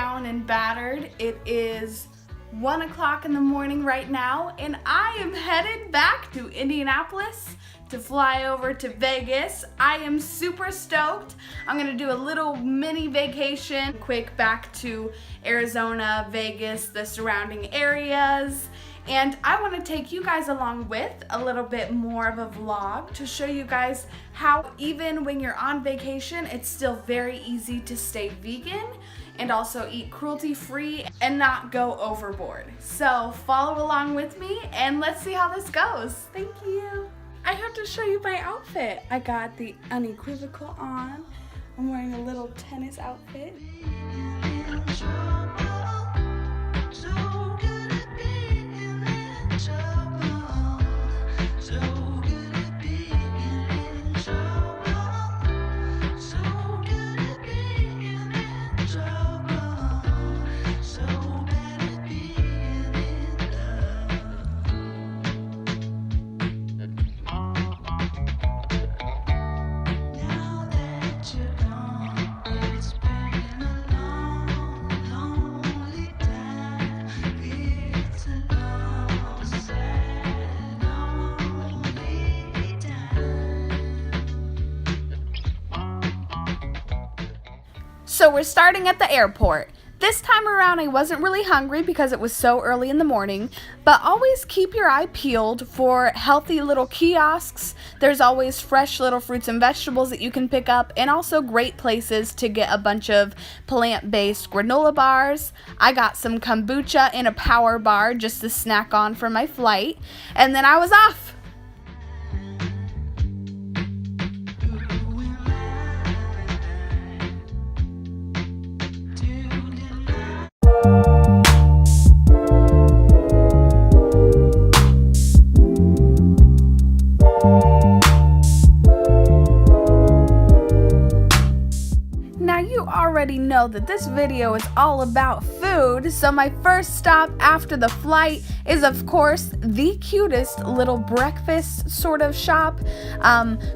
down and battered. It is 1 o'clock in the morning right now, and I am headed back to Indianapolis to fly over to Vegas. I am super stoked. I'm gonna do a little mini vacation, quick back to Arizona, Vegas, the surrounding areas. And I want to take you guys along with a little bit more of a vlog to show you guys how even when you're on vacation, it's still very easy to stay vegan and also eat cruelty-free and not go overboard. So follow along with me and let's see how this goes. Thank you. I have to show you my outfit. I got the unequivocal on. I'm wearing a little tennis outfit. So we're starting at the airport. This time around I wasn't really hungry because it was so early in the morning, but always keep your eye peeled for healthy little kiosks. There's always fresh little fruits and vegetables that you can pick up, and also great places to get a bunch of plant-based granola bars. I got some kombucha and a power bar just to snack on for my flight, and then I was off. Already know that this video is all about food, so my first stop after the flight is of course the cutest little breakfast sort of shop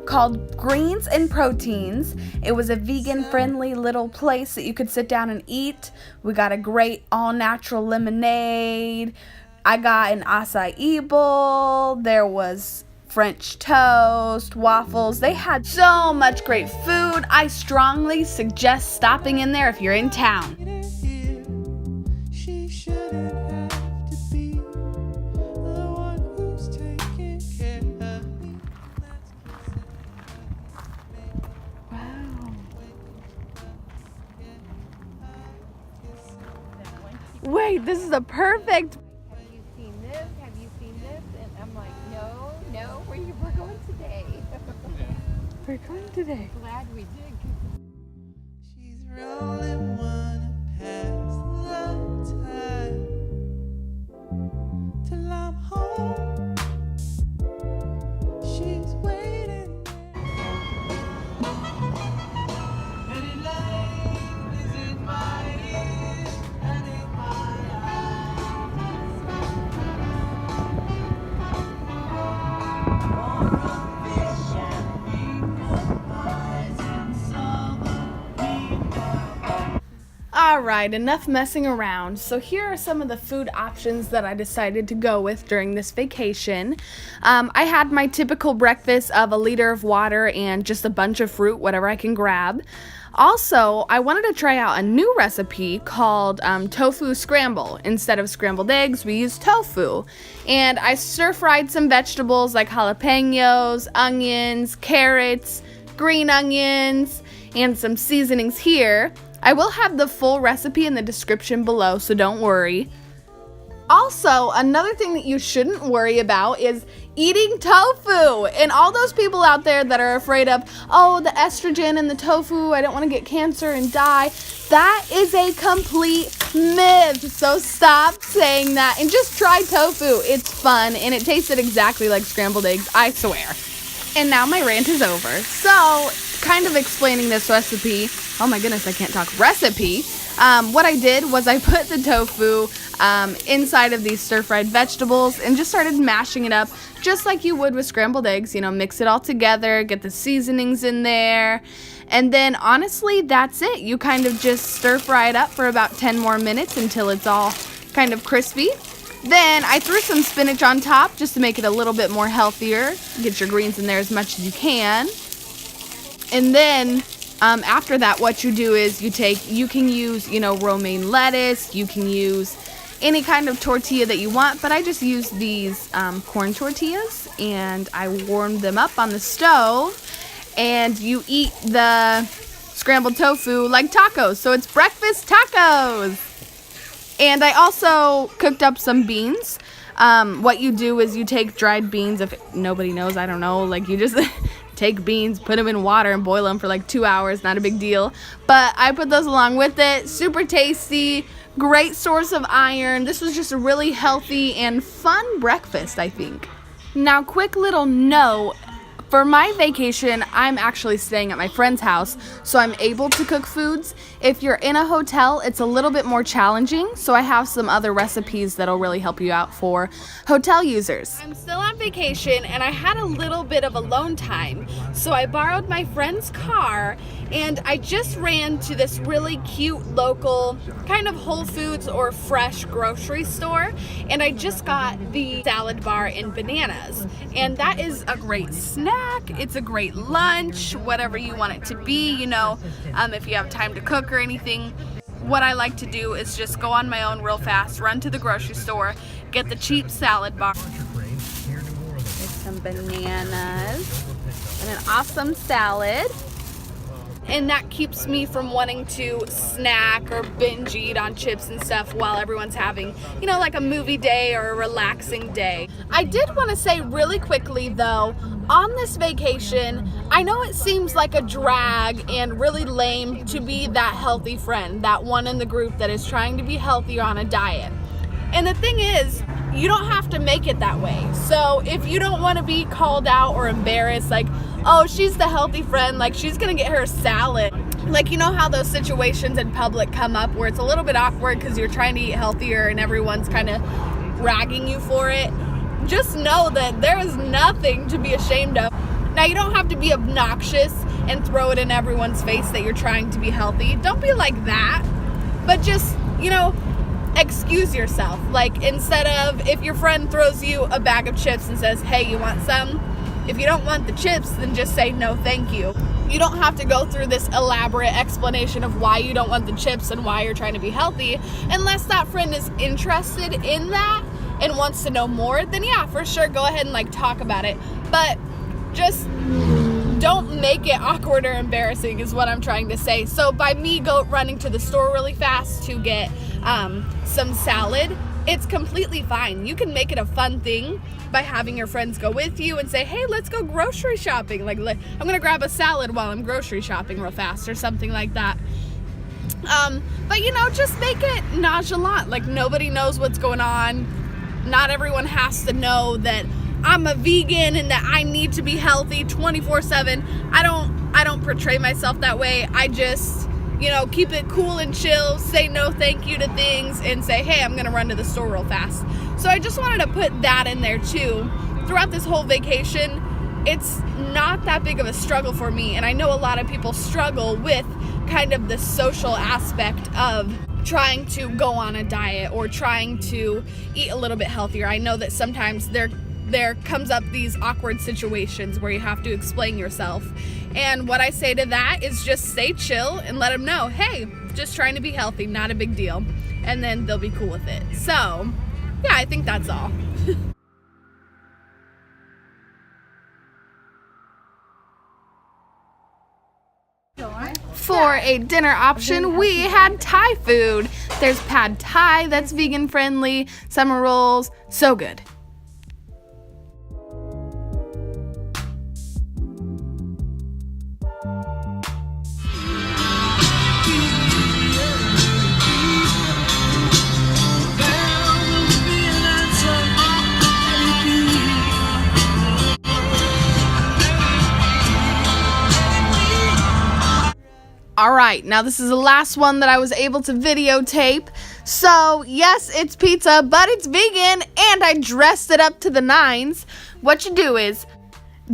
called Greens and Proteins. It was a vegan friendly little place that you could sit down and eat. We got a great all natural lemonade. I got an acai bowl. There was French toast, waffles. They had so much great food. I strongly suggest stopping in there if you're in town. Wow. Wait, this is a perfect. We're going today. Glad we did. She's rolling one past the time till I'm home. She's waiting. Any light is in my ears and in my Alright, enough messing around. So here are some of the food options that I decided to go with during this vacation. I had my typical breakfast of a liter of water and just a bunch of fruit, whatever I can grab. Also, I wanted to try out a new recipe called tofu scramble. Instead of scrambled eggs, we used tofu. And I stir-fried some vegetables like jalapenos, onions, carrots, green onions, and some seasonings here. I will have the full recipe in the description below, so don't worry. Also, another thing that you shouldn't worry about is eating tofu. And all those people out there that are afraid of, oh, the estrogen in the tofu, I don't want to get cancer and die. That is a complete myth. So stop saying that and just try tofu. It's fun and it tasted exactly like scrambled eggs, I swear. And now my rant is over. So, kind of explaining this recipe. Oh my goodness, I can't talk. Recipe. What I did was I put the tofu inside of these stir-fried vegetables and just started mashing it up just like you would with scrambled eggs. You know, mix it all together, get the seasonings in there, And then honestly, that's it. You kind of just stir fry it up for about 10 more minutes until it's all kind of crispy. Then I threw some spinach on top just to make it a little bit more healthier. Get your greens in there as much as you can. And then after that, what you do is you can use, romaine lettuce, you can use any kind of tortilla that you want, but I just use these corn tortillas, and I warmed them up on the stove, and you eat the scrambled tofu like tacos, so it's breakfast tacos. And I also cooked up some beans. What you do is you take dried beans. If nobody knows, I don't know, like you just take beans, put them in water and boil them for like 2 hours, not a big deal. But I put those along with it. Super tasty, great source of iron. This was just a really healthy and fun breakfast, I think. Now, quick little note. For my vacation, I'm actually staying at my friend's house, so I'm able to cook foods. If you're in a hotel, it's a little bit more challenging, so I have some other recipes that'll really help you out for hotel users. I'm still on vacation, and I had a little bit of alone time, so I borrowed my friend's car, and I just ran to this really cute local kind of Whole Foods or fresh grocery store, and I just got the salad bar and bananas, and that is a great snack. It's a great lunch, whatever you want it to be, if you have time to cook or anything. What I like to do is just go on my own real fast, run to the grocery store, get the cheap salad bar, with some bananas, and an awesome salad. And that keeps me from wanting to snack or binge eat on chips and stuff while everyone's having, like a movie day or a relaxing day. I did want to say really quickly though, on this vacation, I know it seems like a drag and really lame to be that healthy friend, that one in the group that is trying to be healthier on a diet. And the thing is, you don't have to make it that way. So if you don't want to be called out or embarrassed, like, oh, she's the healthy friend, like she's gonna get her salad. Like, how those situations in public come up where it's a little bit awkward because you're trying to eat healthier and everyone's kind of ragging you for it. Just know that there is nothing to be ashamed of. Now, you don't have to be obnoxious and throw it in everyone's face that you're trying to be healthy. Don't be like that, but just, excuse yourself. Like, instead of, if your friend throws you a bag of chips and says, hey, you want some? If you don't want the chips, then just say no thank you. You don't have to go through this elaborate explanation of why you don't want the chips and why you're trying to be healthy. Unless that friend is interested in that and wants to know more, then yeah, for sure, go ahead and talk about it. But just don't make it awkward or embarrassing is what I'm trying to say. So by me running to the store really fast to get some salad, it's completely fine. You can make it a fun thing by having your friends go with you and say, hey, let's go grocery shopping. Like, I'm gonna grab a salad while I'm grocery shopping real fast or something like that. But just make it nonchalant. Like, nobody knows what's going on. Not everyone has to know that I'm a vegan and that I need to be healthy 24/7. I don't portray myself that way. I just, keep it cool and chill, say no thank you to things, and say, hey, I'm gonna run to the store real fast. So I just wanted to put that in there too. Throughout this whole vacation, it's not that big of a struggle for me, and I know a lot of people struggle with kind of the social aspect of trying to go on a diet or trying to eat a little bit healthier. I know that sometimes there comes up these awkward situations where you have to explain yourself. And what I say to that is just stay chill and let them know, hey, just trying to be healthy, not a big deal. And then they'll be cool with it. So, yeah, I think that's all. For a dinner option, we had Thai food. There's pad Thai that's vegan friendly, summer rolls, so good. Alright, now this is the last one that I was able to videotape. So, yes, it's pizza, but it's vegan, and I dressed it up to the nines. What you do is,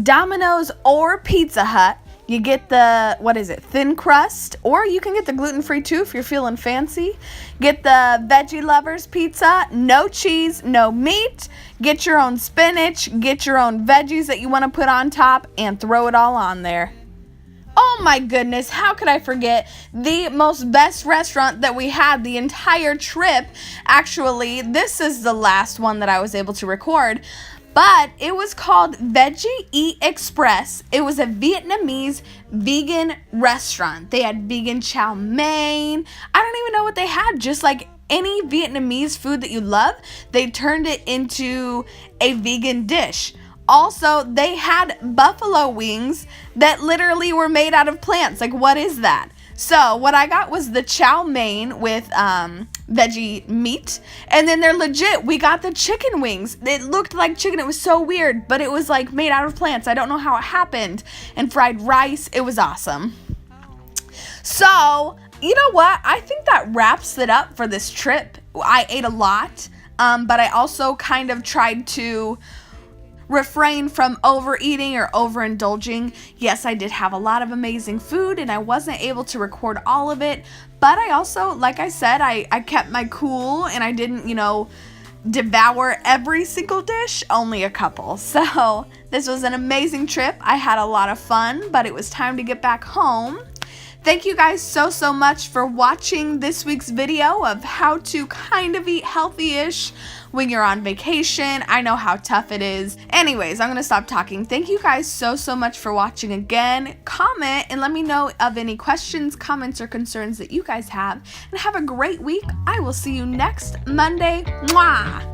Domino's or Pizza Hut, You get the, thin crust, or you can get the gluten-free too if you're feeling fancy. Get the Veggie Lovers pizza, no cheese, no meat. Get your own spinach, get your own veggies that you want to put on top, and throw it all on there. Oh my goodness, how could I forget the best restaurant that we had the entire trip? Actually, this is the last one that I was able to record. But it was called Veggie Eat Express. It was a Vietnamese vegan restaurant. They had vegan chow mein. I don't even know what they had. Just like any Vietnamese food that you love, they turned it into a vegan dish. Also, they had buffalo wings that literally were made out of plants. Like, what is that? So what I got was the chow mein with veggie meat, and then we got the chicken wings. It looked like chicken. It was so weird, but it was like made out of plants. I don't know how it happened. And fried rice. It was awesome. So, you know what? I think that wraps it up for this trip. I ate a lot, but I also kind of tried to refrain from overeating or overindulging. Yes, I did have a lot of amazing food and I wasn't able to record all of it, but I also, like I said, I kept my cool and I didn't, devour every single dish, only a couple. So this was an amazing trip. I had a lot of fun, but it was time to get back home. Thank you guys so much for watching this week's video of how to kind of eat healthy-ish when you're on vacation. I know how tough it is. Anyways, I'm gonna stop talking. Thank you guys so much for watching again. Comment and let me know of any questions, comments, or concerns that you guys have. And have a great week. I will see you next Monday. Mwah!